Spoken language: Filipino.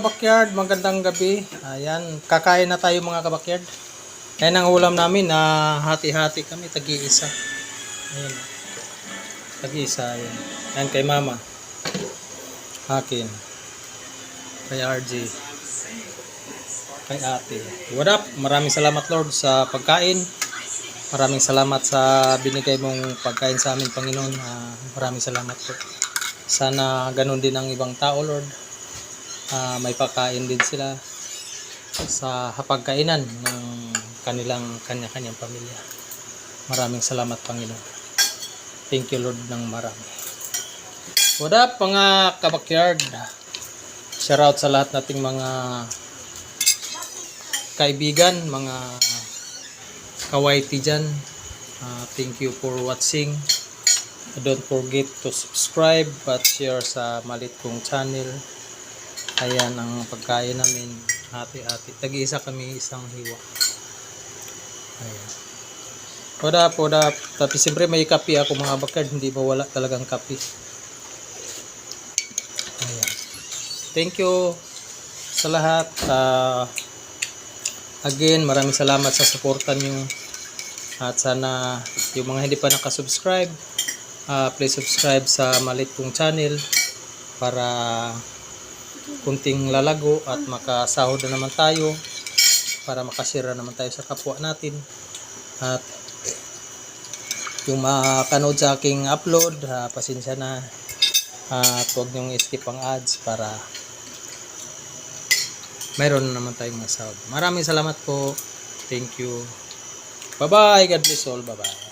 Kabakyard, magandang gabi. Ayan, kakain na tayo mga kabakyard. Ayan ang ulam namin na hati-hati kami, tagi-isa. Ayan, tagi-isa. Ayan. Ayan kay mama. Akin. Kay RJ. Kay ate. What up? Maraming salamat Lord sa pagkain. Maraming salamat sa binigay mong pagkain sa amin, Panginoon. Maraming salamat po. Sana ganun din ang ibang tao, Lord. May pagkain din sila sa hapagkainan ng kanilang kanya-kanyang pamilya. Maraming salamat, Panginoon. Thank you, Lord, ng marami. What up, mga kabakyard? Shout out sa lahat nating mga kaibigan, mga kawaiti dyan. Thank you for watching. Don't forget to subscribe at share sa Malit kong channel. Ayan ang pagkain namin, hati-hati. Tag-isa kami, isang hiwa. Ayan. What up. Tapi siyempre may kape ako mga bakard, hindi mawala talagang kape. Ayan. Thank you sa lahat. Again, maraming salamat sa suporta nyo. At sana yung mga hindi pa nakasubscribe, please subscribe sa Malit kong channel para kunting lalago at makasahod na naman tayo, para makashare naman tayo sa kapwa natin. At yung makanood sa aking upload, pasensya na, at huwag nyong skip ang ads para mayroon na naman tayong masahod. Maraming salamat po. Thank you. Bye bye. God bless all. Bye bye.